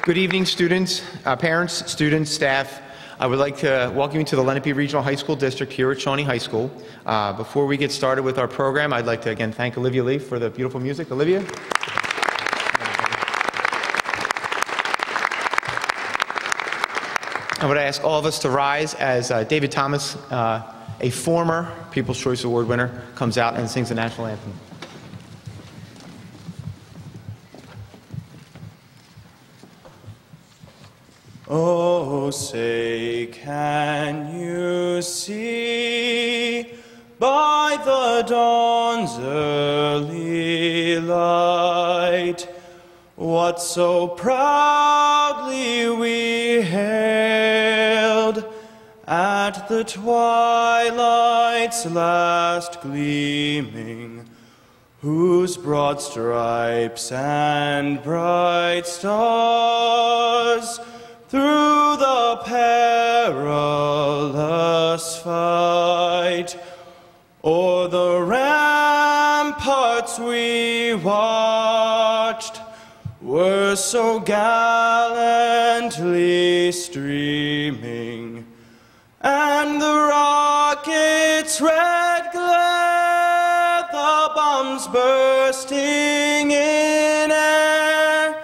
Good evening, students, parents, students, staff. I would like to welcome you to the Lenape Regional High School District here at Shawnee High School. Before we get started with our program, I'd like to again thank Olivia Lee for the beautiful music. Olivia? I would ask all of us to rise as David Thomas, a former People's Choice Award winner, comes out and sings the national anthem. Oh, say, can you see by the dawn's early light what so proudly we hailed at the twilight's last gleaming, whose broad stripes and bright stars through the perilous fight o'er the ramparts we watched were so gallantly streaming, and the rocket's red glare, the bombs bursting in air,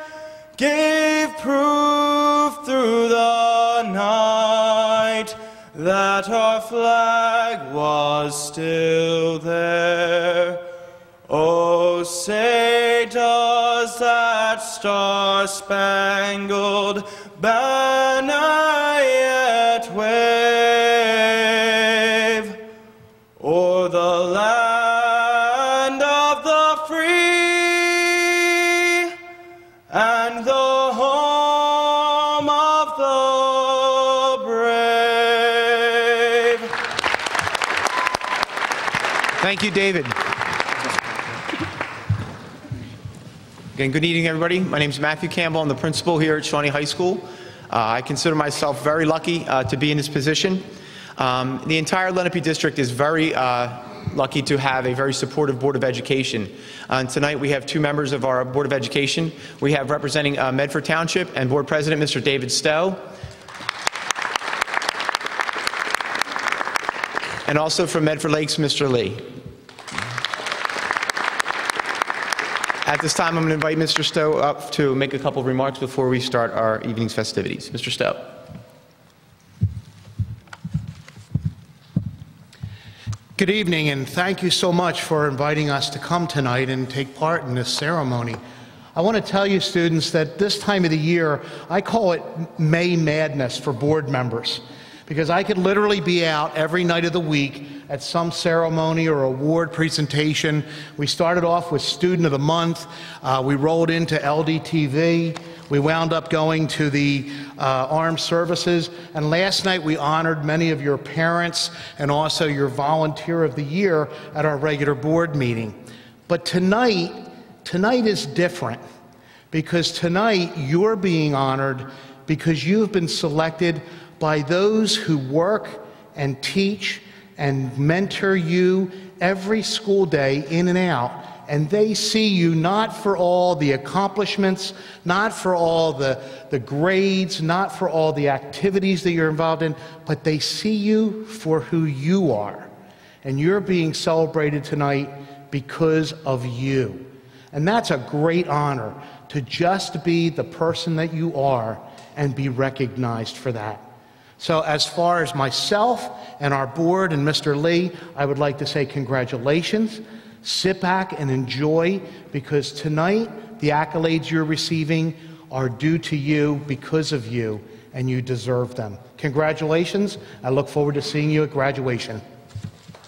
gave proof through the night that our flag was still there. Oh, say, does that star-spangled banner yet wave o'er the land of the free and the home of the brave? Thank you, David. Again, good evening, everybody. My name is Matthew Campbell. I'm the principal here at Shawnee High School. I consider myself very lucky to be in this position. The entire Lenape district is very lucky to have a very supportive Board of Education. Tonight we have two members of our Board of Education. We have representing Medford Township and Board President Mr. David Stowe. And also from Medford Lakes, Mr. Lee. At this time, I'm going to invite Mr. Stowe up to make a couple of remarks before we start our evening's festivities. Mr. Stowe. Good evening, and thank you so much for inviting us to come tonight and take part in this ceremony. I want to tell you, students, that this time of the year, I call it May Madness for board members, because I could literally be out every night of the week at some ceremony or award presentation. We started off with Student of the Month. We rolled into LDTV. We wound up going to the Armed Services. And last night we honored many of your parents and also your Volunteer of the Year at our regular board meeting. But tonight is different, because tonight you're being honored because you've been selected by those who work and teach and mentor you every school day in and out. And they see you not for all the accomplishments, not for all the grades, not for all the activities that you're involved in, but they see you for who you are. And you're being celebrated tonight because of you. And that's a great honor, to just be the person that you are and be recognized for that. So as far as myself and our board and Mr. Lee, I would like to say congratulations. Sit back and enjoy, because tonight the accolades you're receiving are due to you because of you, and you deserve them. Congratulations. I look forward to seeing you at graduation.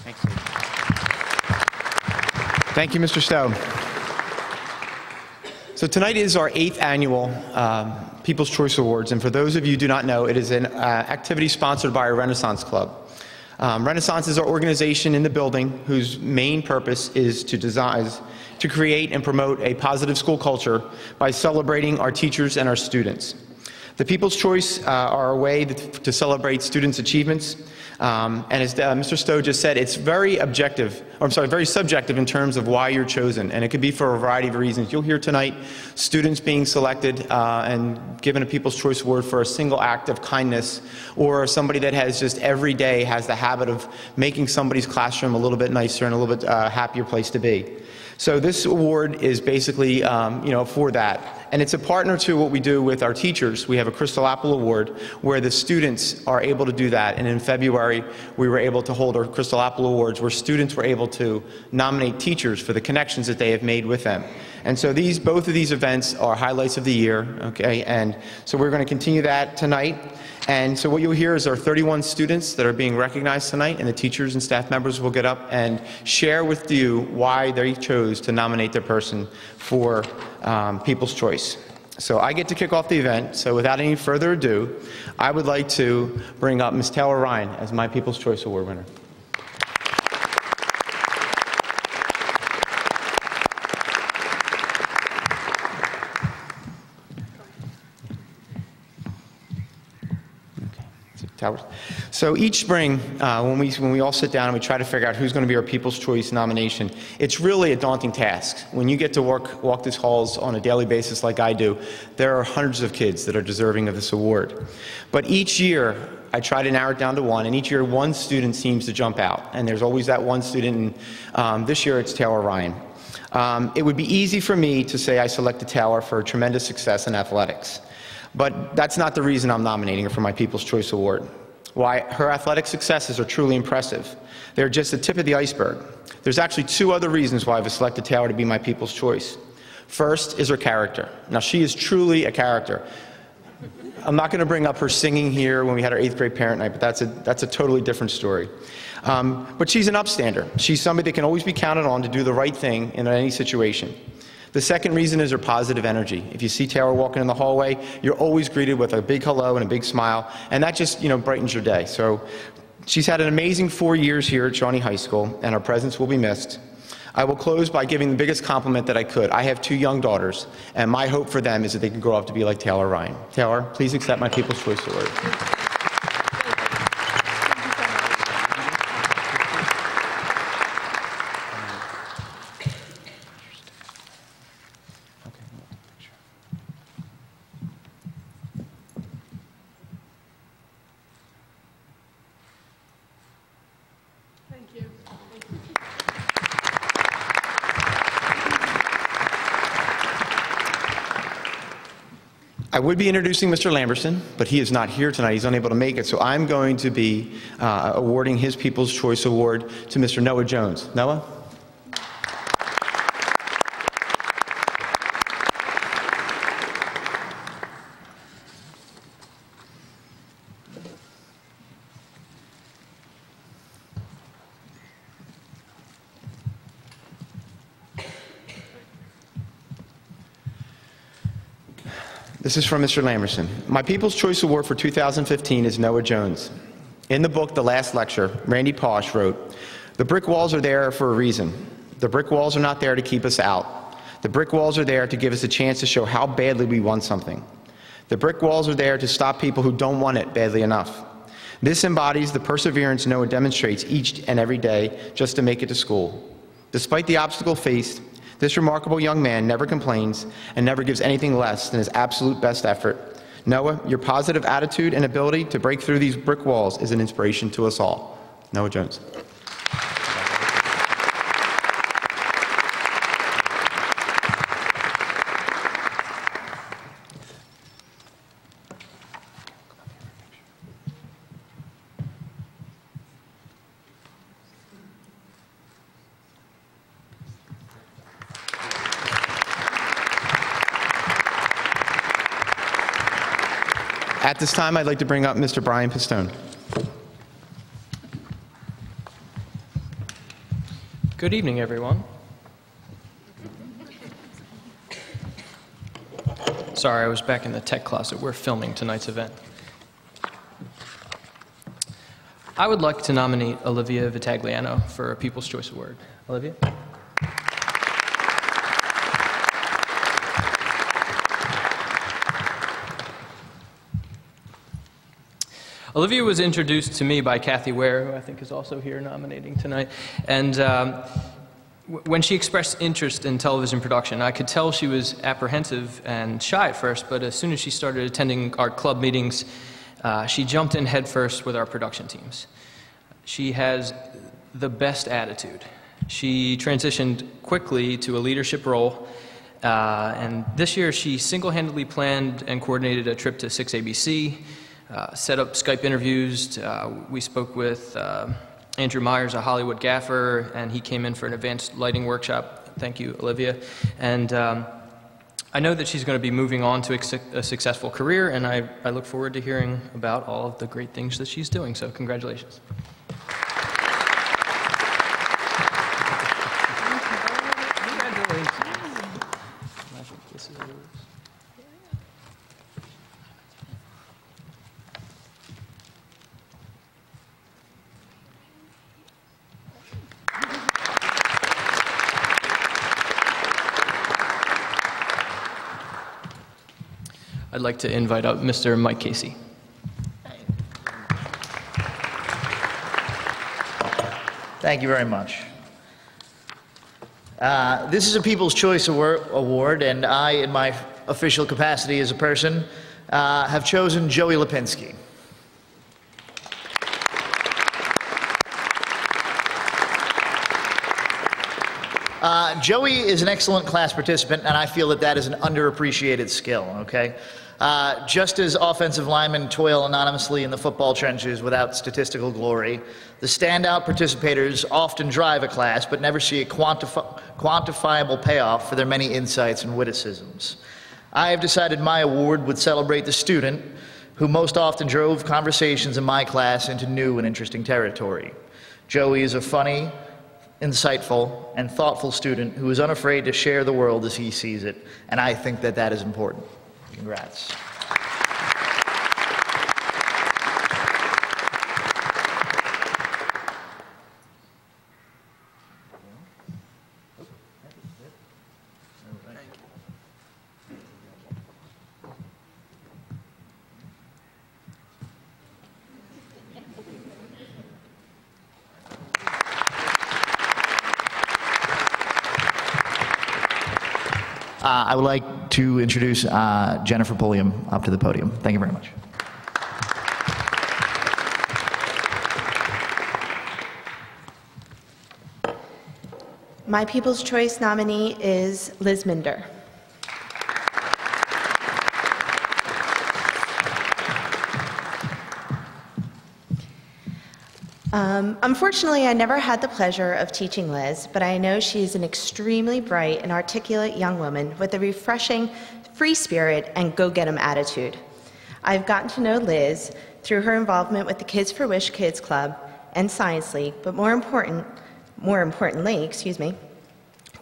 Thanks. Thank you, Mr. Stowe. So tonight is our 8th annual People's Choice Awards, and for those of you who do not know, it is an activity sponsored by our Renaissance Club. Renaissance is our organization in the building whose main purpose is to create and promote a positive school culture by celebrating our teachers and our students. The People's Choice are a way to celebrate students' achievements. And as Mr. Stowe just said, it's very very subjective in terms of why you're chosen. And it could be for a variety of reasons. You'll hear tonight students being selected and given a People's Choice Award for a single act of kindness, or somebody that has just every day has the habit of making somebody's classroom a little bit nicer and a little bit happier place to be. So this award is basically, for that. And it's a partner to what we do with our teachers. We have a Crystal Apple Award where the students are able to do that. And in February, we were able to hold our Crystal Apple Awards where students were able to nominate teachers for the connections that they have made with them. And so both of these events are highlights of the year, okay? And so we're going to continue that tonight. And so what you'll hear is our 31 students that are being recognized tonight, and the teachers and staff members will get up and share with you why they chose to nominate their person for People's Choice. So I get to kick off the event, so without any further ado, I would like to bring up Ms. Taylor Ryan as my People's Choice Award winner. So each spring, when we all sit down and we try to figure out who's going to be our People's Choice nomination, it's really a daunting task. When you get to walk these halls on a daily basis like I do, there are hundreds of kids that are deserving of this award. But each year, I try to narrow it down to one, and each year one student seems to jump out. And there's always that one student, and this year it's Taylor Ryan. It would be easy for me to say I selected Taylor for tremendous success in athletics. But that's not the reason I'm nominating her for my People's Choice Award. Why, her athletic successes are truly impressive. They're just the tip of the iceberg. There's actually two other reasons why I've selected Taylor to be my People's Choice. First is her character. Now, she is truly a character. I'm not going to bring up her singing here when we had our 8th grade parent night, but that's a totally different story. But she's an upstander. She's somebody that can always be counted on to do the right thing in any situation. The second reason is her positive energy. If you see Taylor walking in the hallway, you're always greeted with a big hello and a big smile, and that just, brightens your day. So she's had an amazing 4 years here at Shawnee High School, and her presence will be missed. I will close by giving the biggest compliment that I could. I have 2 young daughters, and my hope for them is that they can grow up to be like Taylor Ryan. Taylor, please accept my People's Choice Award. I would be introducing Mr. Lamberson, but he is not here tonight. He's unable to make it, so I'm going to be awarding his People's Choice Award to Mr. Noah Jones. Noah? This is from Mr. Lamberson. My People's Choice Award for 2015 is Noah Jones. In the book, The Last Lecture, Randy Pausch wrote, "The brick walls are there for a reason. The brick walls are not there to keep us out. The brick walls are there to give us a chance to show how badly we want something. The brick walls are there to stop people who don't want it badly enough. This embodies the perseverance Noah demonstrates each and every day just to make it to school. Despite the obstacle faced, this remarkable young man never complains and never gives anything less than his absolute best effort. Noah, your positive attitude and ability to break through these brick walls is an inspiration to us all." Noah Jones. At this time, I'd like to bring up Mr. Brian Pistone. Good evening, everyone. Sorry, I was back in the tech closet. We're filming tonight's event. I would like to nominate Olivia Vitagliano for a People's Choice Award. Olivia? Olivia was introduced to me by Kathy Ware, who I think is also here nominating tonight. And when she expressed interest in television production, I could tell she was apprehensive and shy at first, but as soon as she started attending our club meetings, she jumped in headfirst with our production teams. She has the best attitude. She transitioned quickly to a leadership role, and this year she single-handedly planned and coordinated a trip to 6ABC, set up Skype interviews. We spoke with Andrew Myers, a Hollywood gaffer, and he came in for an advanced lighting workshop. Thank you, Olivia. And I know that she's going to be moving on to a successful career, and I look forward to hearing about all of the great things that she's doing, so congratulations. I'd like to invite up Mr. Mike Casey. Thank you very much. This is a People's Choice Award, and I, in my official capacity as a person, have chosen Joey Lipinski. Joey is an excellent class participant, and I feel that that is an underappreciated skill, okay? Just as offensive linemen toil anonymously in the football trenches without statistical glory, the standout participators often drive a class but never see a quantifiable payoff for their many insights and witticisms. I have decided my award would celebrate the student who most often drove conversations in my class into new and interesting territory. Joey is a funny, insightful, and thoughtful student who is unafraid to share the world as he sees it, and I think that that is important. Congrats. I would like to introduce Jennifer Pulliam up to the podium. Thank you very much. My People's Choice nominee is Liz Minder. Unfortunately, I never had the pleasure of teaching Liz, but I know she is an extremely bright and articulate young woman with a refreshing, free spirit and go-get-'em attitude. I've gotten to know Liz through her involvement with the Kids for Wish Kids Club and Science League, but more importantly,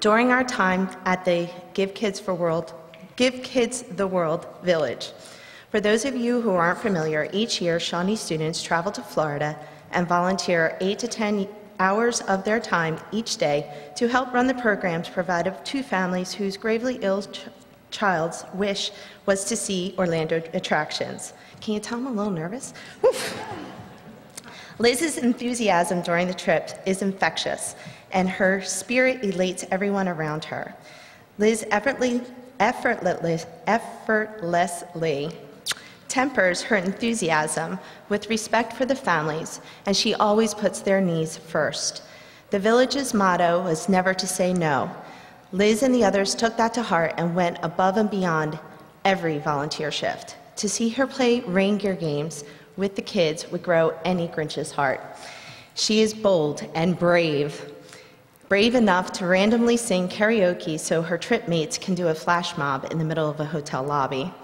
during our time at the Give Kids the World Village. For those of you who aren't familiar, each year Shawnee students travel to Florida and volunteer 8 to 10 hours of their time each day to help run the programs provided to families whose gravely ill child's wish was to see Orlando attractions. Can you tell I'm a little nervous? Oof. Liz's enthusiasm during the trip is infectious, and her spirit elates everyone around her. Liz effortlessly tempers her enthusiasm with respect for the families, and she always puts their needs first. The village's motto was never to say no. Liz and the others took that to heart and went above and beyond every volunteer shift. To see her play reindeer games with the kids would grow any Grinch's heart. She is bold and brave enough to randomly sing karaoke so her trip mates can do a flash mob in the middle of a hotel lobby.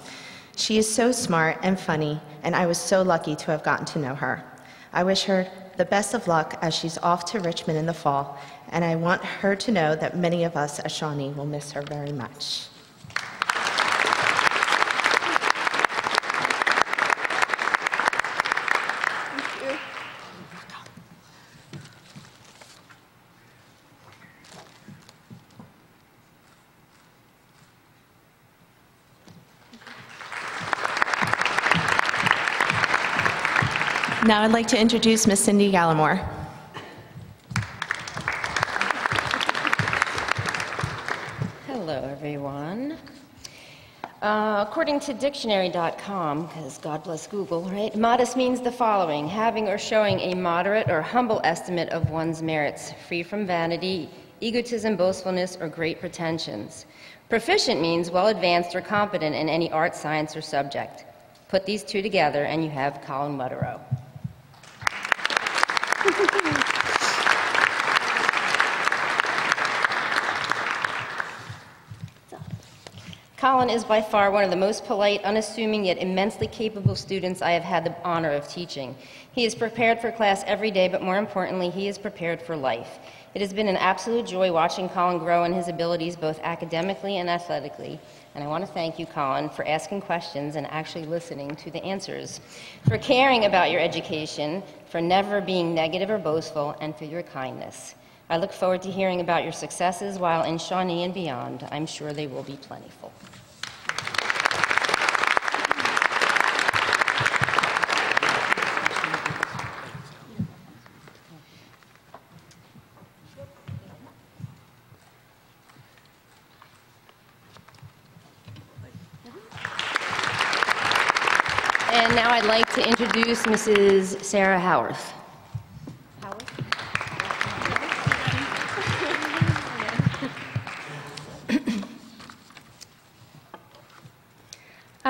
She is so smart and funny, and I was so lucky to have gotten to know her. I wish her the best of luck as she's off to Richmond in the fall, and I want her to know that many of us at Shawnee will miss her very much. Now I'd like to introduce Miss Cindy Gallimore. Hello, everyone. According to dictionary.com, because God bless Google, right? Modest means the following: having or showing a moderate or humble estimate of one's merits, free from vanity, egotism, boastfulness, or great pretensions. Proficient means well advanced or competent in any art, science, or subject. Put these two together and you have Colin Muddero. Colin is by far one of the most polite, unassuming, yet immensely capable students I have had the honor of teaching. He is prepared for class every day, but more importantly, he is prepared for life. It has been an absolute joy watching Colin grow in his abilities, both academically and athletically. And I want to thank you, Colin, for asking questions and actually listening to the answers, for caring about your education, for never being negative or boastful, and for your kindness. I look forward to hearing about your successes while in Shawnee and beyond. I'm sure they will be plentiful. And now I'd like to introduce Mrs. Sarah Howarth.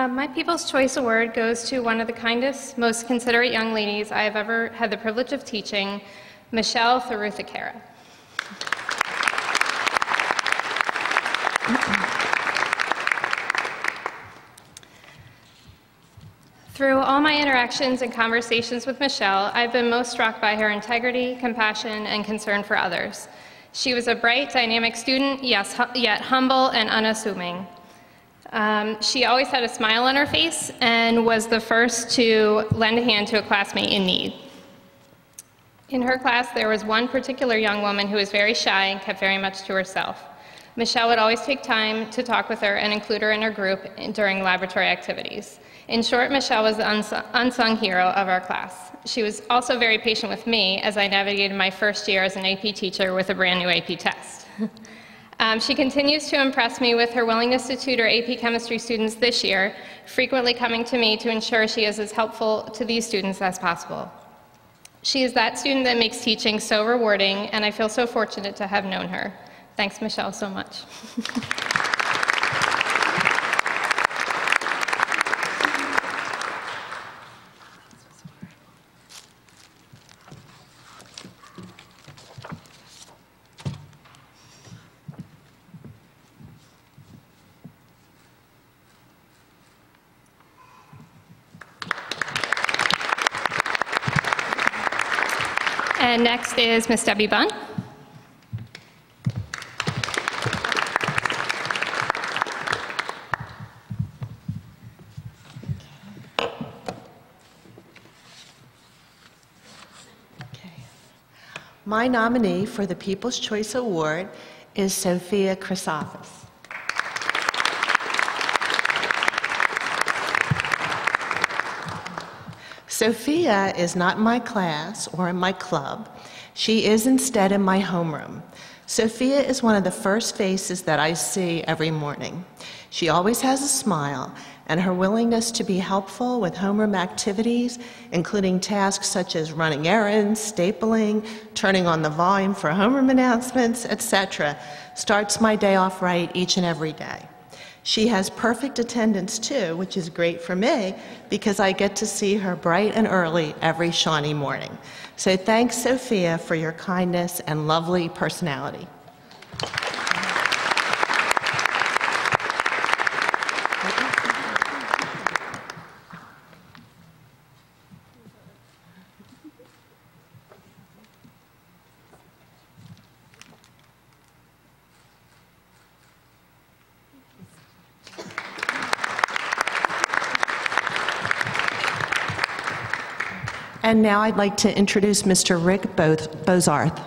My People's Choice Award goes to one of the kindest, most considerate young ladies I have ever had the privilege of teaching, Michelle Tharuthakara. Through all my interactions and conversations with Michelle, I've been most struck by her integrity, compassion, and concern for others. She was a bright, dynamic student, yet humble and unassuming. She always had a smile on her face and was the first to lend a hand to a classmate in need. In her class, there was one particular young woman who was very shy and kept very much to herself. Michelle would always take time to talk with her and include her in her group during laboratory activities. In short, Michelle was the unsung hero of our class. She was also very patient with me as I navigated my first year as an AP teacher with a brand new AP test. She continues to impress me with her willingness to tutor AP chemistry students this year, frequently coming to me to ensure she is as helpful to these students as possible. She is that student that makes teaching so rewarding, and I feel so fortunate to have known her. Thanks, Michelle, so much. And next is Miss Debbie Bunn. My nominee for the People's Choice Award is Sophia Phantom. Sophia is not in my class or in my club. She is instead in my homeroom. Sophia is one of the first faces that I see every morning. She always has a smile, and her willingness to be helpful with homeroom activities, including tasks such as running errands, stapling, turning on the volume for homeroom announcements, etc., starts my day off right each and every day. She has perfect attendance too, which is great for me because I get to see her bright and early every Shawnee morning. So thanks, Sophia, for your kindness and lovely personality. And now I'd like to introduce Mr. Rick Bozarth.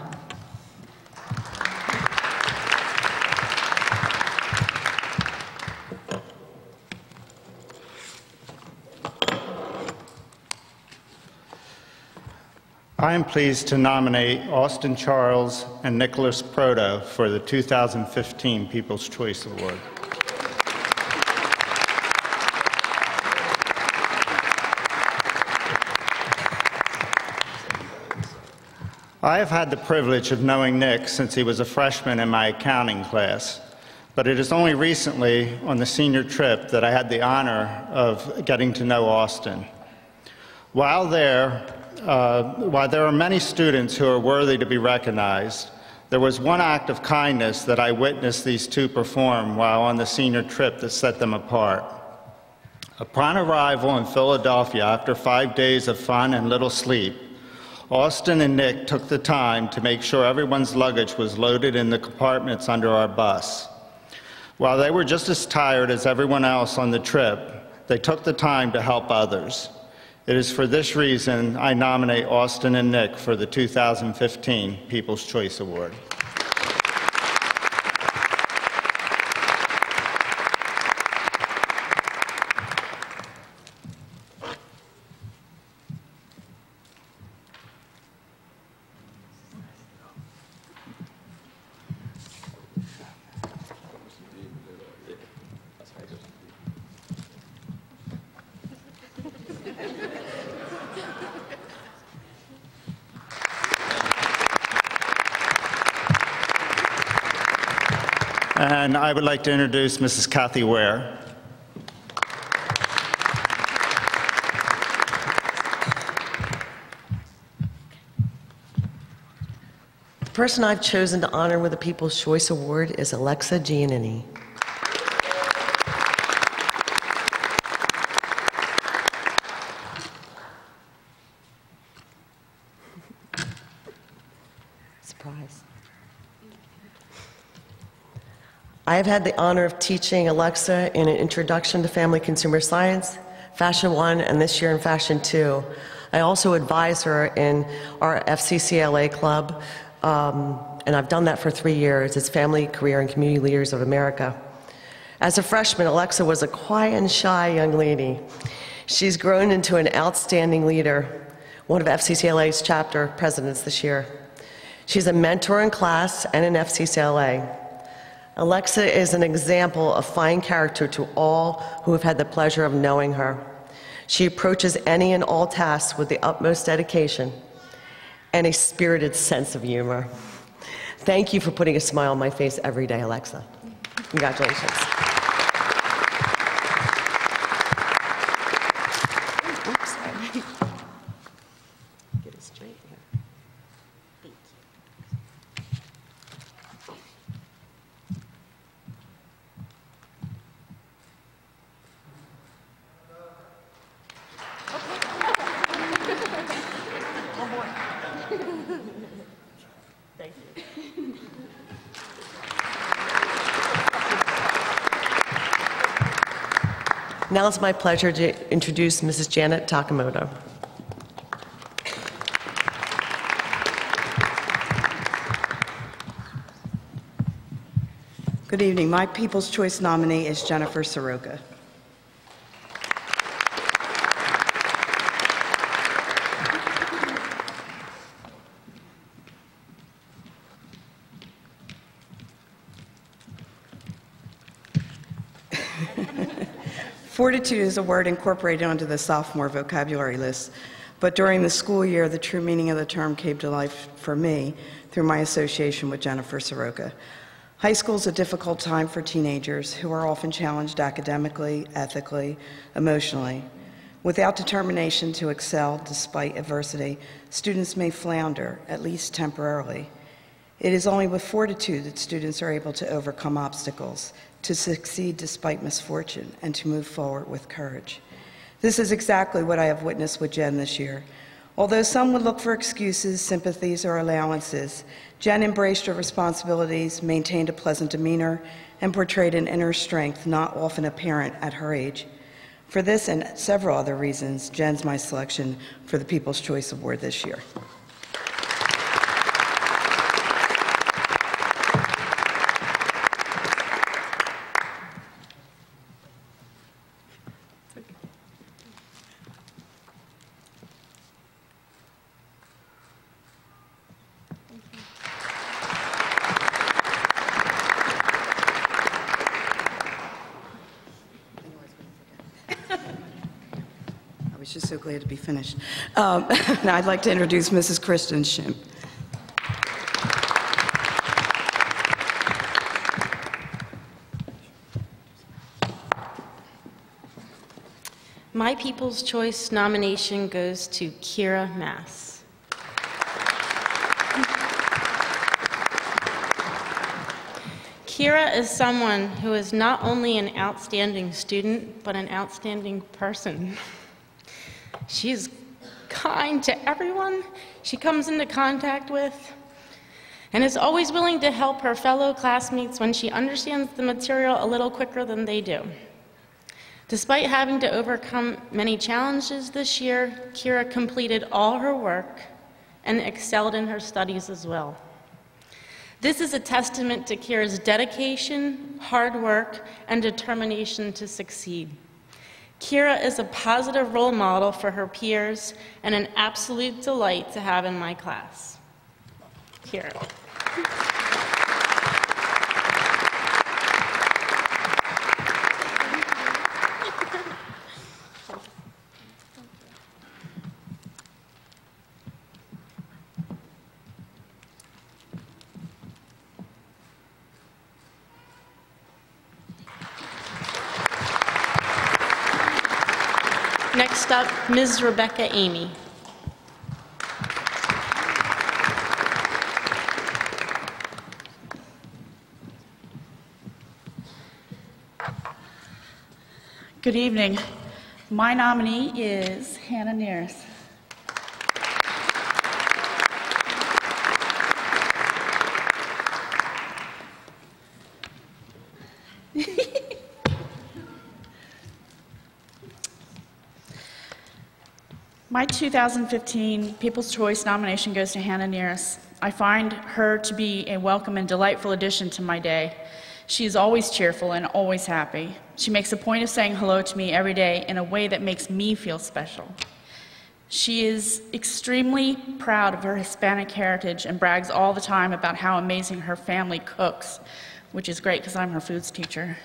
I am pleased to nominate Austin Charles and Nicholas Proto for the 2015 People's Choice Award. I have had the privilege of knowing Nick since he was a freshman in my accounting class, but it is only recently on the senior trip that I had the honor of getting to know Austin. While there are many students who are worthy to be recognized, there was one act of kindness that I witnessed these two perform while on the senior trip that set them apart. Upon arrival in Philadelphia after 5 days of fun and little sleep, Austin and Nick took the time to make sure everyone's luggage was loaded in the compartments under our bus. While they were just as tired as everyone else on the trip, they took the time to help others. It is for this reason I nominate Austin and Nick for the 2015 People's Choice Award. And I would like to introduce Mrs. Kathy Ware. The person I've chosen to honor with the People's Choice Award is Alexa Giannini. Surprise. I have had the honor of teaching Alexa in an Introduction to Family Consumer Science, Fashion 1, and this year in Fashion 2. I also advise her in our FCCLA club, and I've done that for 3 years. It's Family, Career, and Community Leaders of America. As a freshman, Alexa was a quiet and shy young lady. She's grown into an outstanding leader, one of FCCLA's chapter presidents this year. She's a mentor in class and in FCCLA. Alexa is an example of fine character to all who have had the pleasure of knowing her. She approaches any and all tasks with the utmost dedication and a spirited sense of humor. Thank you for putting a smile on my face every day, Alexa. Congratulations. Oops, sorry. Get it straight here. Thank you. Thank you. Now it's my pleasure to introduce Mrs. Janet Takamoto. Good evening. My People's Choice nominee is Jennifer Soroka. Fortitude is a word incorporated onto the sophomore vocabulary list, but during the school year, the true meaning of the term came to life for me through my association with Jennifer Soroka. High school is a difficult time for teenagers who are often challenged academically, ethically, emotionally. Without determination to excel despite adversity, students may flounder, at least temporarily. It is only with fortitude that students are able to overcome obstacles, to succeed despite misfortune, and to move forward with courage. This is exactly what I have witnessed with Jen this year. Although some would look for excuses, sympathies, or allowances, Jen embraced her responsibilities, maintained a pleasant demeanor, and portrayed an inner strength not often apparent at her age. For this and several other reasons, Jen's my selection for the People's Choice Award this year. was just so glad to be finished. Now I'd like to introduce Mrs. Kristen Shimp. My People's Choice nomination goes to Kira Mass. Kira is someone who is not only an outstanding student, but an outstanding person. She is kind to everyone she comes into contact with, and is always willing to help her fellow classmates when she understands the material a little quicker than they do. Despite having to overcome many challenges this year, Kira completed all her work and excelled in her studies as well. This is a testament to Kira's dedication, hard work, and determination to succeed. Kira is a positive role model for her peers and an absolute delight to have in my class. Kira. Next up, Ms. Rebecca Amy. Good evening. My nominee is Hannah Nears. My 2015 People's Choice nomination goes to Hannah Nears. I find her to be a welcome and delightful addition to my day. She is always cheerful and always happy. She makes a point of saying hello to me every day in a way that makes me feel special. She is extremely proud of her Hispanic heritage and brags all the time about how amazing her family cooks, which is great because I'm her foods teacher.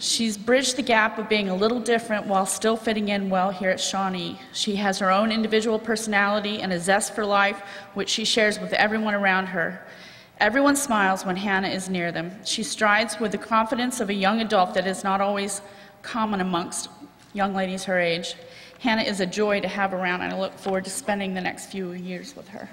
She's bridged the gap of being a little different while still fitting in well here at Shawnee. She has her own individual personality and a zest for life, which she shares with everyone around her. Everyone smiles when Hannah is near them. She strides with the confidence of a young adult that is not always common amongst young ladies her age. Hannah is a joy to have around, and I look forward to spending the next few years with her.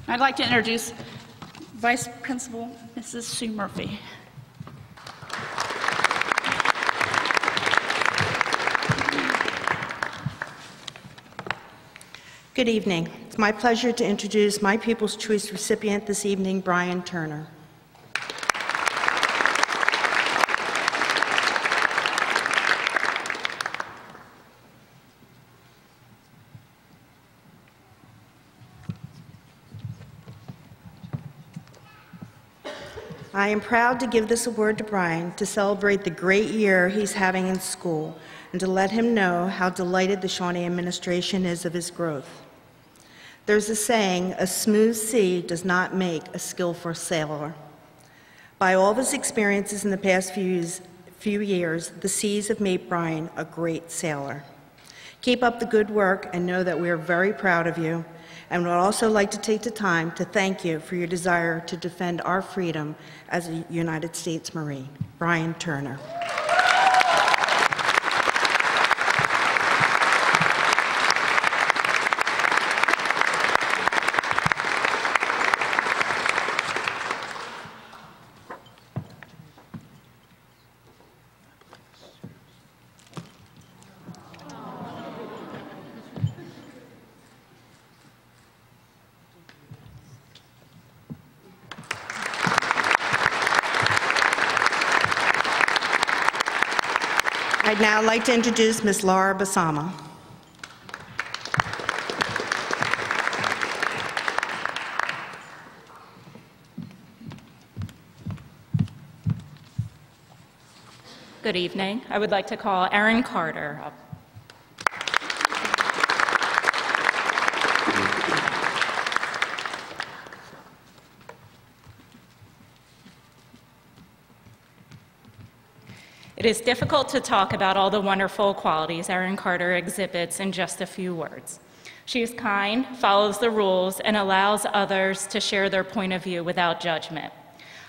I'd like to introduce Vice Principal Mrs. Sue Murphy. Good evening. It's my pleasure to introduce my People's Choice recipient this evening, Brian Turner. I am proud to give this award to Brian to celebrate the great year he's having in school and to let him know how delighted the Shawnee administration is of his growth. There's a saying, a smooth sea does not make a skillful sailor. By all of his experiences in the past few years, the seas have made Brian a great sailor. Keep up the good work and know that we are very proud of you, and would also like to take the time to thank you for your desire to defend our freedom as a United States Marine. Brian Turner. I'd now like to introduce Ms. Laura Basama. Good evening. I would like to call Erin Carter up. It is difficult to talk about all the wonderful qualities Erin Carter exhibits in just a few words. She is kind, follows the rules, and allows others to share their point of view without judgment.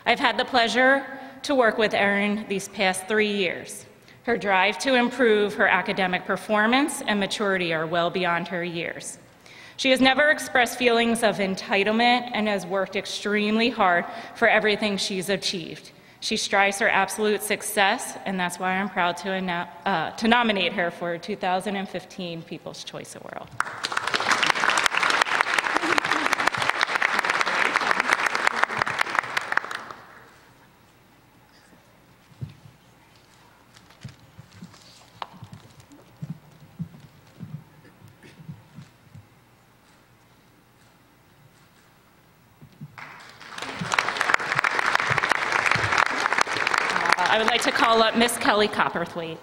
I've had the pleasure to work with Erin these past 3 years. Her drive to improve her academic performance and maturity are well beyond her years. She has never expressed feelings of entitlement and has worked extremely hard for everything she's achieved. She strives for absolute success, and that's why I'm proud to nominate her for 2015 People's Choice Award. I would like to call up Miss Kelly Copperthwaite.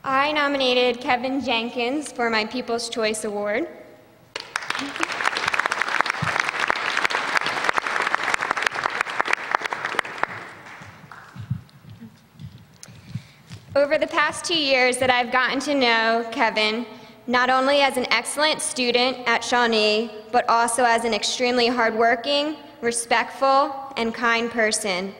I nominated Kevin Jenkins for my People's Choice Award. Over the past 2 years that I've gotten to know Kevin, not only as an excellent student at Shawnee, but also as an extremely hardworking, respectful, and kind person.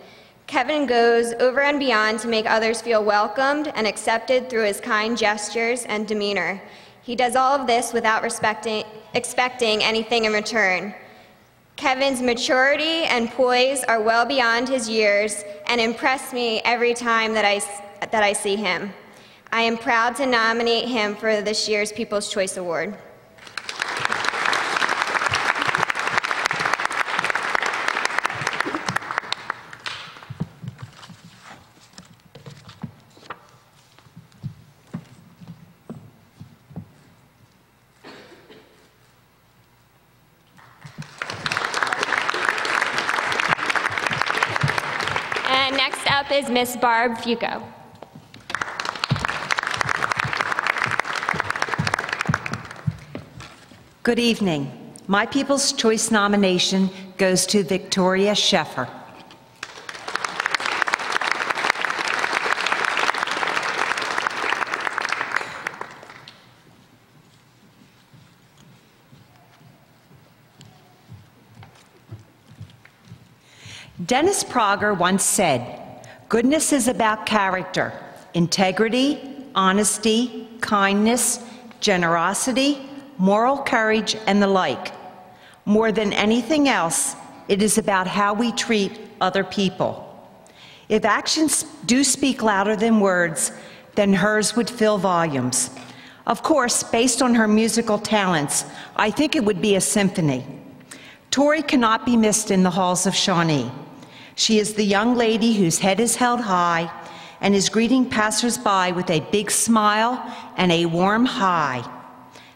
Kevin goes over and beyond to make others feel welcomed and accepted through his kind gestures and demeanor. He does all of this without expecting anything in return. Kevin's maturity and poise are well beyond his years and impress me every time that I see him. I am proud to nominate him for this year's People's Choice Award. And next up is Miss Barb Hugo. Good evening. My People's Choice nomination goes to Victoria Sheffer. Dennis Prager once said, "Goodness is about character, integrity, honesty, kindness, generosity, moral courage, and the like. More than anything else, it is about how we treat other people. If actions do speak louder than words, then hers would fill volumes. Of course, based on her musical talents, I think it would be a symphony. Tori cannot be missed in the halls of Shawnee. She is the young lady whose head is held high and is greeting passersby with a big smile and a warm hi.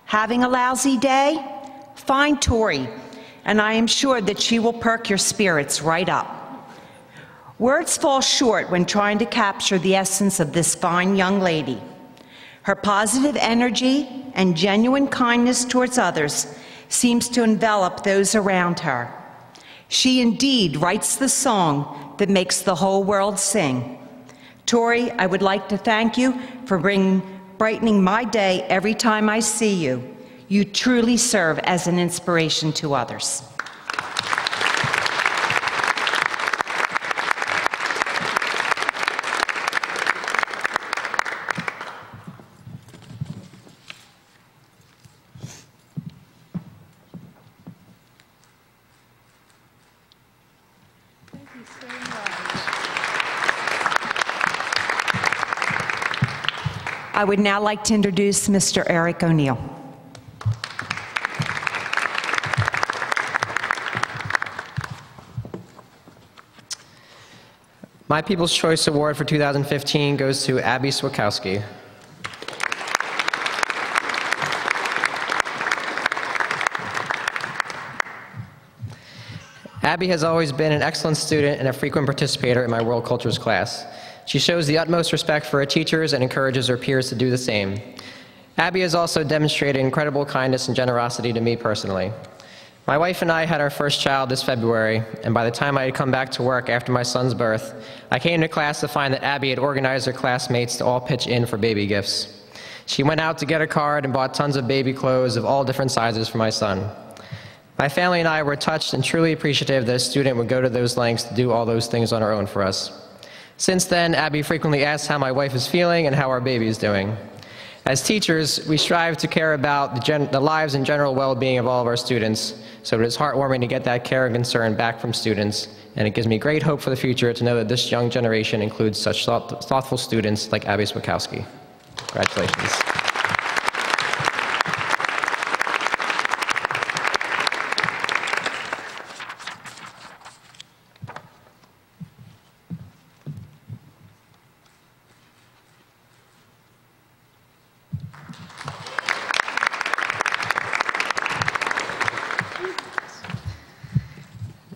Having a lousy day? Find Tori, and I am sure that she will perk your spirits right up." Words fall short when trying to capture the essence of this fine young lady. Her positive energy and genuine kindness towards others seems to envelop those around her. She indeed writes the song that makes the whole world sing. Tori, I would like to thank you for brightening my day every time I see you. You truly serve as an inspiration to others. I would now like to introduce Mr. Eric O'Neill. My People's Choice Award for 2015 goes to Abby Swakowski. Abby has always been an excellent student and a frequent participator in my world cultures class. She shows the utmost respect for her teachers and encourages her peers to do the same. Abby has also demonstrated incredible kindness and generosity to me personally. My wife and I had our first child this February, and by the time I had come back to work after my son's birth, I came to class to find that Abby had organized her classmates to all pitch in for baby gifts. She went out to get a card and bought tons of baby clothes of all different sizes for my son. My family and I were touched and truly appreciative that a student would go to those lengths to do all those things on her own for us. Since then, Abby frequently asks how my wife is feeling and how our baby is doing. As teachers, we strive to care about the lives and general well-being of all of our students, so it is heartwarming to get that care and concern back from students, and it gives me great hope for the future to know that this young generation includes such thoughtful students like Abby Swakowski. Congratulations.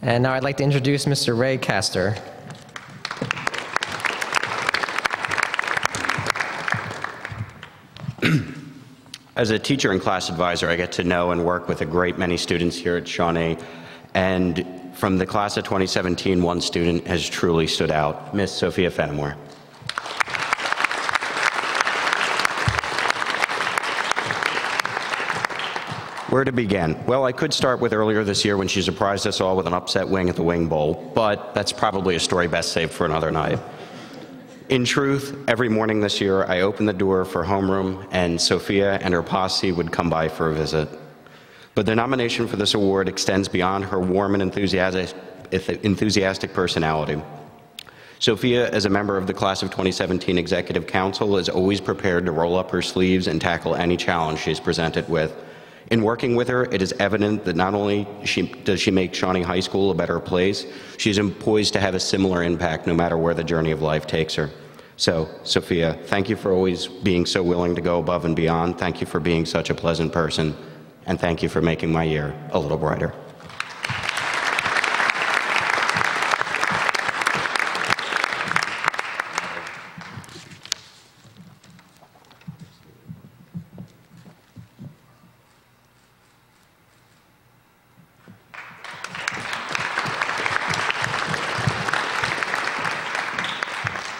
And now I'd like to introduce Mr. Ray Castor. As a teacher and class advisor, I get to know and work with a great many students here at Shawnee. And from the class of 2017, one student has truly stood out, Miss Sophia Phantom. Where to begin? Well, I could start with earlier this year when she surprised us all with an upset wing at the Wing Bowl, but that's probably a story best saved for another night. In truth, every morning this year, I opened the door for homeroom, and Sophia and her posse would come by for a visit. But the nomination for this award extends beyond her warm and enthusiastic personality. Sophia, as a member of the class of 2017 Executive Council, is always prepared to roll up her sleeves and tackle any challenge she is presented with. In working with her, it is evident that not only does she make Shawnee High School a better place, she's poised to have a similar impact no matter where the journey of life takes her. So, Sophia, thank you for always being so willing to go above and beyond. Thank you for being such a pleasant person. And thank you for making my year a little brighter.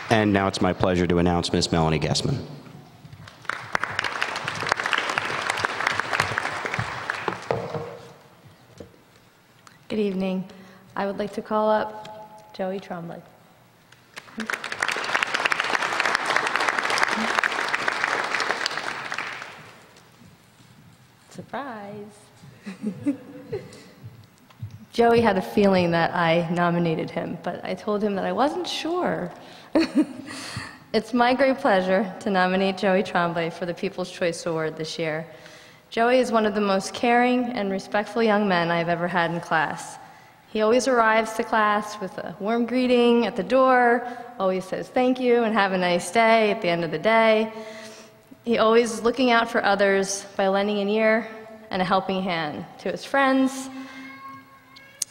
And now it's my pleasure to announce Miss Melanie Guessman. Good evening. I would like to call up Joey Tremblay. Surprise. Joey had a feeling that I nominated him, but I told him that I wasn't sure. It's my great pleasure to nominate Joey Tremblay for the People's Choice Award this year. Joey is one of the most caring and respectful young men I have ever had in class. He always arrives to class with a warm greeting at the door, always says thank you and have a nice day at the end of the day. He always is looking out for others by lending an ear and a helping hand to his friends.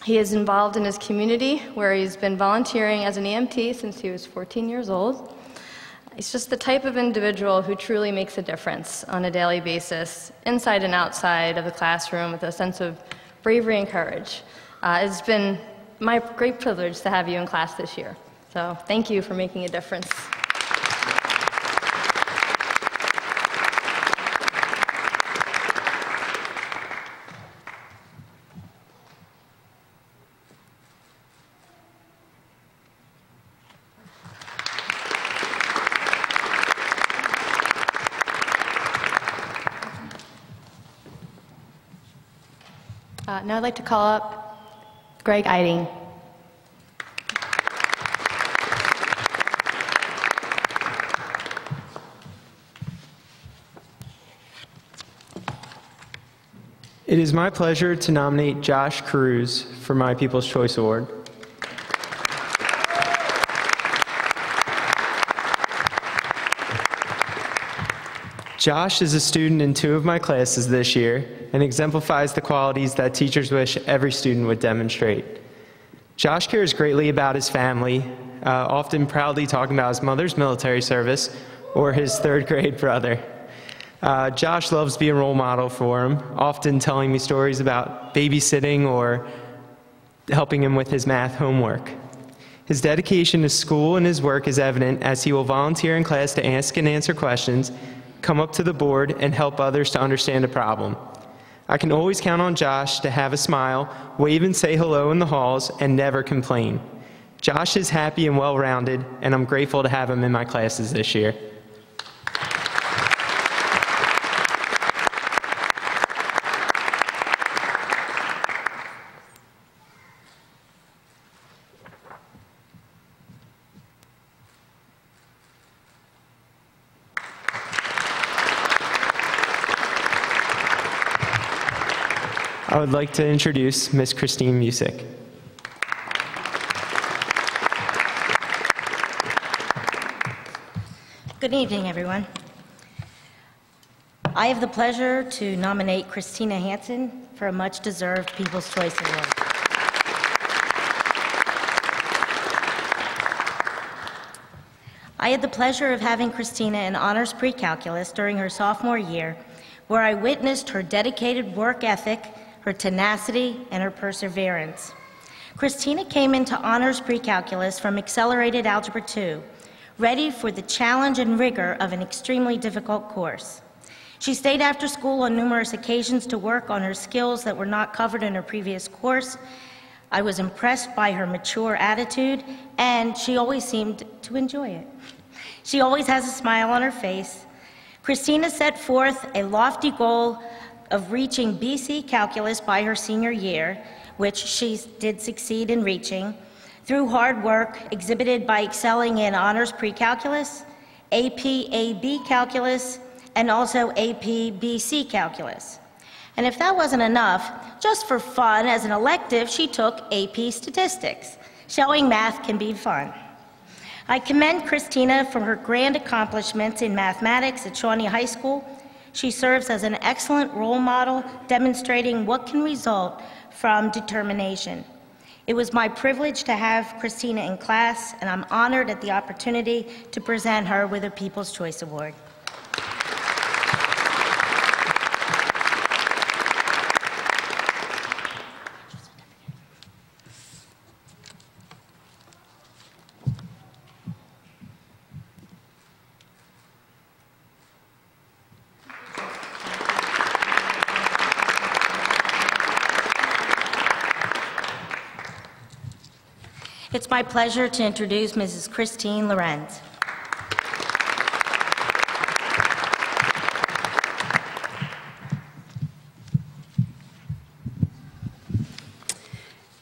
He is involved in his community, where he's been volunteering as an EMT since he was 14 years old. He's just the type of individual who truly makes a difference on a daily basis, inside and outside of the classroom, with a sense of bravery and courage. It's been my great privilege to have you in class this year. So thank you for making a difference. Now I'd like to call up Greg Eiding. It is my pleasure to nominate Josh Cruz for my People's Choice Award. Josh is a student in 2 of my classes this year and exemplifies the qualities that teachers wish every student would demonstrate. Josh cares greatly about his family, often proudly talking about his mother's military service or his third-grade brother. Josh loves being a role model for him, often telling me stories about babysitting or helping him with his math homework. His dedication to school and his work is evident as he will volunteer in class to ask and answer questions, come up to the board, and help others to understand a problem. I can always count on Josh to have a smile, wave and say hello in the halls, and never complain. Josh is happy and well-rounded, and I'm grateful to have him in my classes this year. I would like to introduce Miss Christine Musick. Good evening, everyone. I have the pleasure to nominate Kristena Hansen for a much-deserved People's Choice Award. I had the pleasure of having Kristena in honors pre-calculus during her sophomore year, where I witnessed her dedicated work ethic, her tenacity, and her perseverance. Kristena came into honors pre-calculus from Accelerated Algebra 2, ready for the challenge and rigor of an extremely difficult course. She stayed after school on numerous occasions to work on her skills that were not covered in her previous course. I was impressed by her mature attitude, and she always seemed to enjoy it. She always has a smile on her face. Kristena set forth a lofty goal of reaching BC Calculus by her senior year, which she did succeed in reaching, through hard work exhibited by excelling in honors pre-calculus, AP-AB calculus, and also AP-BC calculus. And if that wasn't enough, just for fun, as an elective, she took AP statistics, showing math can be fun. I commend Kristena for her grand accomplishments in mathematics at Shawnee High School. She serves as an excellent role model, demonstrating what can result from determination. It was my privilege to have Kristena in class, and I'm honored at the opportunity to present her with a People's Choice Award. It's my pleasure to introduce Mrs. Christine Lorenz.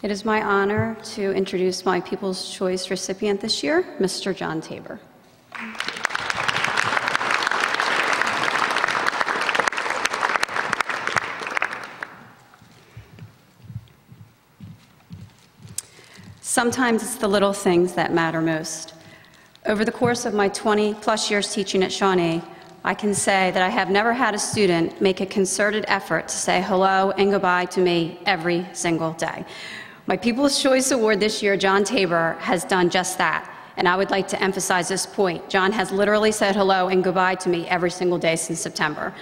It is my honor to introduce my People's Choice recipient this year, Mr. John Tabor. Sometimes it's the little things that matter most. Over the course of my 20-plus years teaching at Shawnee, I can say that I have never had a student make a concerted effort to say hello and goodbye to me every single day. My People's Choice Award this year, John Tabor, has done just that, and I would like to emphasize this point. John has literally said hello and goodbye to me every single day since September.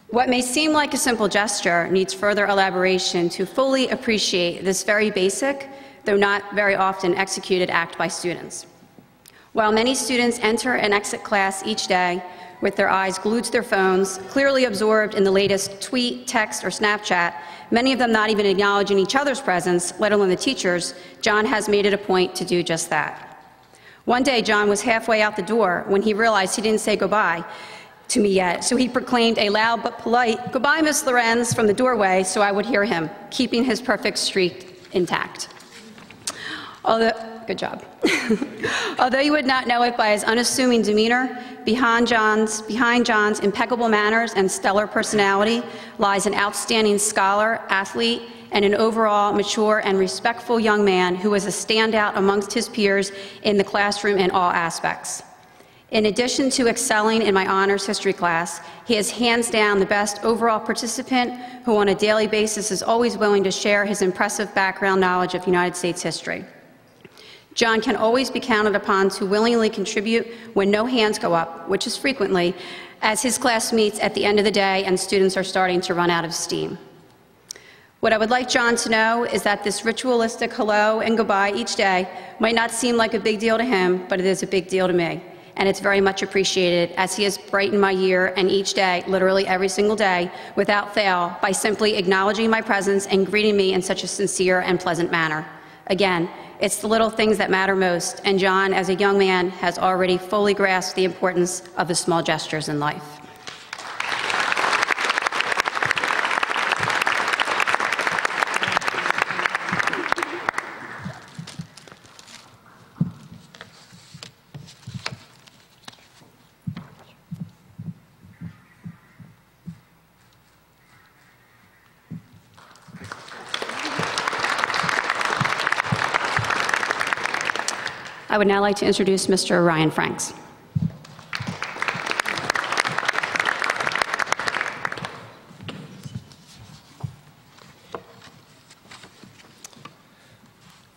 What may seem like a simple gesture needs further elaboration to fully appreciate this very basic, though not very often executed act by students. While many students enter and exit class each day with their eyes glued to their phones, clearly absorbed in the latest tweet, text, or Snapchat, many of them not even acknowledging each other's presence, let alone the teacher's, John has made it a point to do just that. One day, John was halfway out the door when he realized he didn't say goodbye to me yet, so he proclaimed a loud but polite, "Goodbye, Miss Lorenz," from the doorway so I would hear him, keeping his perfect streak intact. Good job. Although you would not know it by his unassuming demeanor, behind John's impeccable manners and stellar personality lies an outstanding scholar, athlete, and an overall mature and respectful young man who was a standout amongst his peers in the classroom in all aspects. In addition to excelling in my honors history class, he is hands down the best overall participant who on a daily basis is always willing to share his impressive background knowledge of United States history. John can always be counted upon to willingly contribute when no hands go up, which is frequently, as his class meets at the end of the day and students are starting to run out of steam. What I would like John to know is that this ritualistic hello and goodbye each day might not seem like a big deal to him, but it is a big deal to me. And it's very much appreciated, as he has brightened my year and each day, literally every single day, without fail, by simply acknowledging my presence and greeting me in such a sincere and pleasant manner. Again, it's the little things that matter most, and John, as a young man, has already fully grasped the importance of the small gestures in life. I would now like to introduce Mr. Ryan Franks.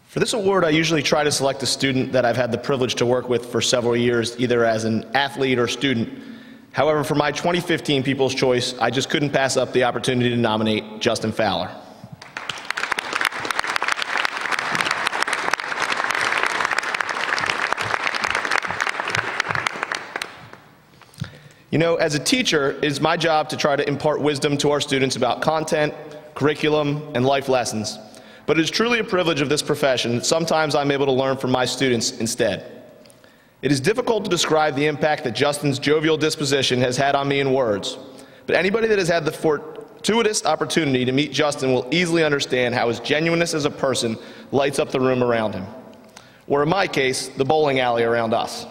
For this award, I usually try to select a student that I've had the privilege to work with for several years, either as an athlete or student. However, for my 2015 People's Choice, I just couldn't pass up the opportunity to nominate Justin Fowler. You know, as a teacher, it is my job to try to impart wisdom to our students about content, curriculum, and life lessons. But it is truly a privilege of this profession that sometimes I'm able to learn from my students instead. It is difficult to describe the impact that Justin's jovial disposition has had on me in words, but anybody that has had the fortuitous opportunity to meet Justin will easily understand how his genuineness as a person lights up the room around him, or in my case, the bowling alley around us.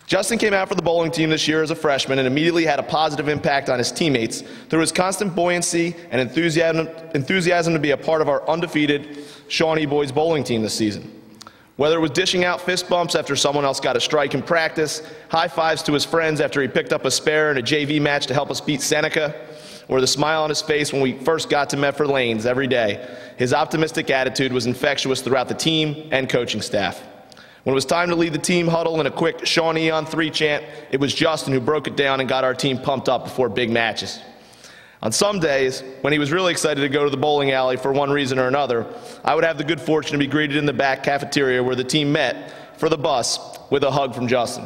Justin came out for the bowling team this year as a freshman and immediately had a positive impact on his teammates through his constant buoyancy and enthusiasm to be a part of our undefeated Shawnee boys bowling team this season. Whether it was dishing out fist bumps after someone else got a strike in practice, high fives to his friends after he picked up a spare in a JV match to help us beat Seneca, or the smile on his face when we first got to Medford Lanes every day, his optimistic attitude was infectious throughout the team and coaching staff. When it was time to lead the team huddle in a quick Shawnee on 3 chant, it was Justin who broke it down and got our team pumped up before big matches. On some days, when he was really excited to go to the bowling alley for one reason or another, I would have the good fortune to be greeted in the back cafeteria where the team met for the bus with a hug from Justin.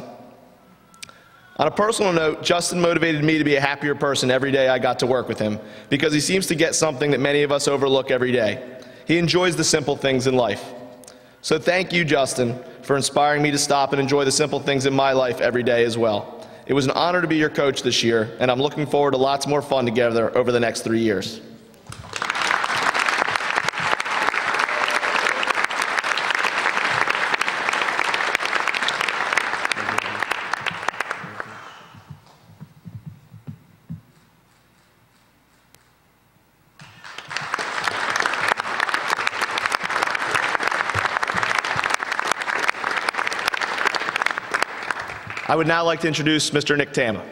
On a personal note, Justin motivated me to be a happier person every day I got to work with him, because he seems to get something that many of us overlook every day. He enjoys the simple things in life. So thank you, Justin, for inspiring me to stop and enjoy the simple things in my life every day as well. It was an honor to be your coach this year, and I'm looking forward to lots more fun together over the next 3 years. I would now like to introduce Mr. Nick Tama.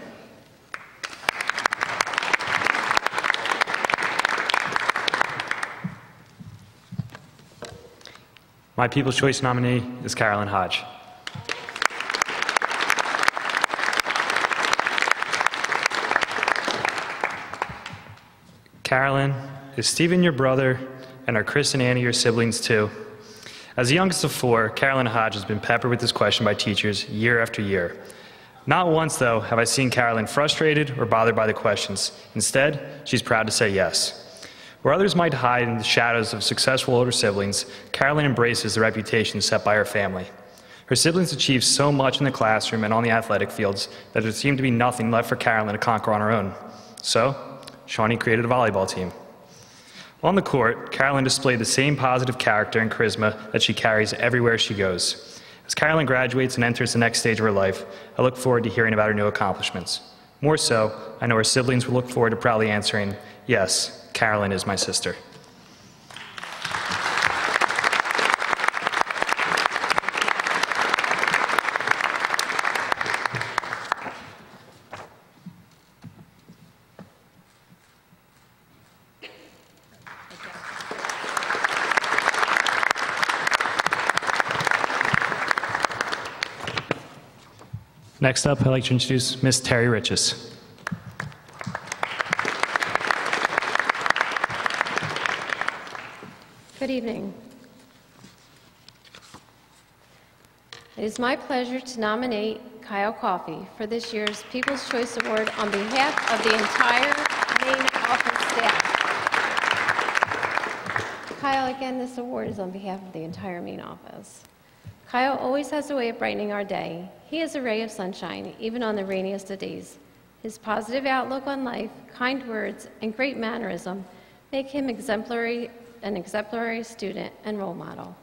My People's Choice nominee is Carolyn Hodge. Carolyn, is Stephen your brother, and are Chris and Annie your siblings too? As the youngest of 4, Carolyn Hodge has been peppered with this question by teachers year after year. Not once, though, have I seen Carolyn frustrated or bothered by the questions. Instead, she's proud to say yes. Where others might hide in the shadows of successful older siblings, Carolyn embraces the reputation set by her family. Her siblings achieved so much in the classroom and on the athletic fields that there seemed to be nothing left for Carolyn to conquer on her own. So, Shawnee created a volleyball team. On the court, Carolyn displayed the same positive character and charisma that she carries everywhere she goes. As Carolyn graduates and enters the next stage of her life, I look forward to hearing about her new accomplishments. More so, I know her siblings will look forward to proudly answering, yes, Carolyn is my sister. Next up, I'd like to introduce Miss Terry Riches. Good evening. It is my pleasure to nominate Kyle Coffey for this year's People's Choice Award on behalf of the entire main office staff. Kyle, again, this award is on behalf of the entire main office. Kyle always has a way of brightening our day. He is a ray of sunshine, even on the rainiest of days. His positive outlook on life, kind words, and great mannerism make him an exemplary student and role model.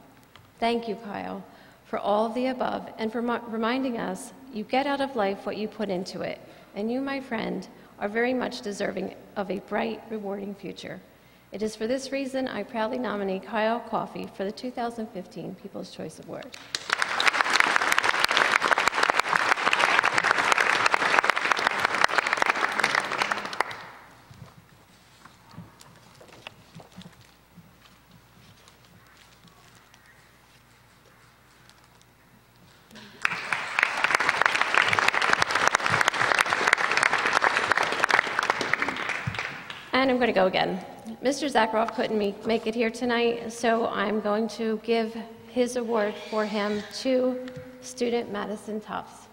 Thank you, Kyle, for all of the above and for reminding us you get out of life what you put into it. And you, my friend, are very much deserving of a bright, rewarding future. It is for this reason I proudly nominate Kyle Coffey for the 2015 People's Choice Award. And I'm going to go again. Mr. Zakharov couldn't make it here tonight, so I'm going to give his award for him to student Madison Tufts.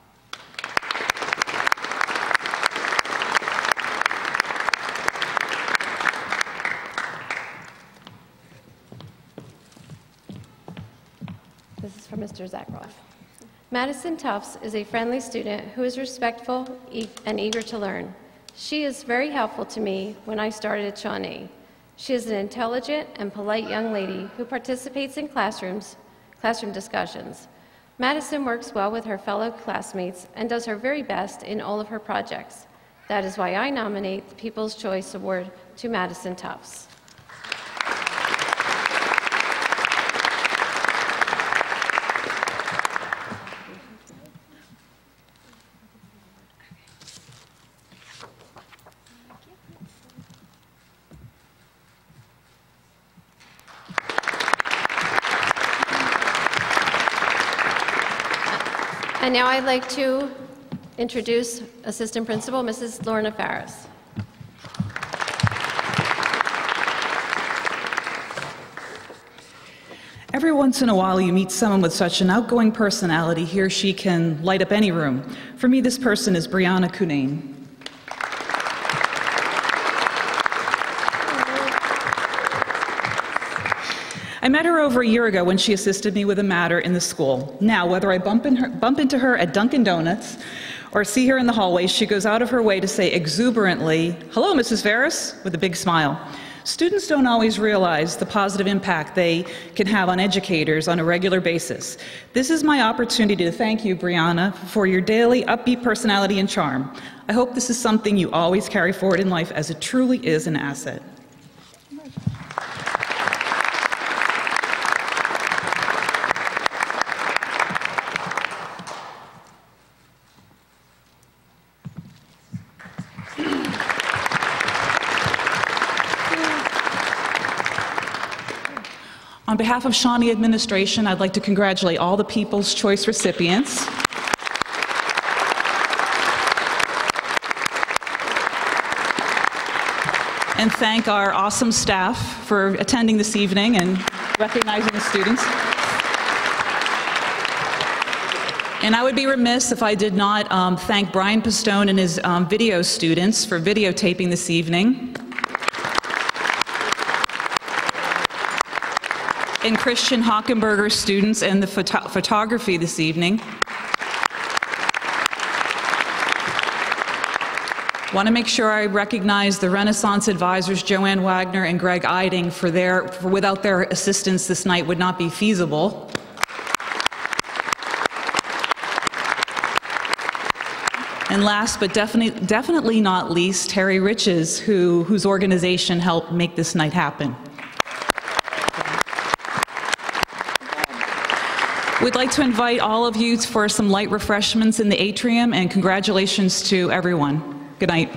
This is for Mr. Zakharov. Madison Tufts is a friendly student who is respectful and eager to learn. She is very helpful to me when I started at Shawnee. She is an intelligent and polite young lady who participates in classroom discussions. Madison works well with her fellow classmates and does her very best in all of her projects. That is why I nominate the People's Choice Award to Madison Tufts. And now I'd like to introduce Assistant Principal, Mrs. Lorna Ferris. Every once in a while you meet someone with such an outgoing personality, he or she can light up any room. For me, this person is Brianna Kunene. I met her over a year ago when she assisted me with a matter in the school. Now, whether I bump into her at Dunkin' Donuts or see her in the hallway, she goes out of her way to say exuberantly, "Hello, Mrs. Ferris," with a big smile. Students don't always realize the positive impact they can have on educators on a regular basis. This is my opportunity to thank you, Brianna, for your daily upbeat personality and charm. I hope this is something you always carry forward in life, as it truly is an asset. On behalf of Shawnee administration, I'd like to congratulate all the People's Choice recipients. And thank our awesome staff for attending this evening and recognizing the students. And I would be remiss if I did not thank Brian Pistone and his video students for videotaping this evening. And Christian Hockenberger students and the photography this evening. Want to make sure I recognize the Renaissance advisors, Joanne Wagner and Greg Eiding, for without their assistance this night would not be feasible. And last but definitely not least, Terry Riches, whose organization helped make this night happen. We'd like to invite all of you for some light refreshments in the atrium, and congratulations to everyone. Good night.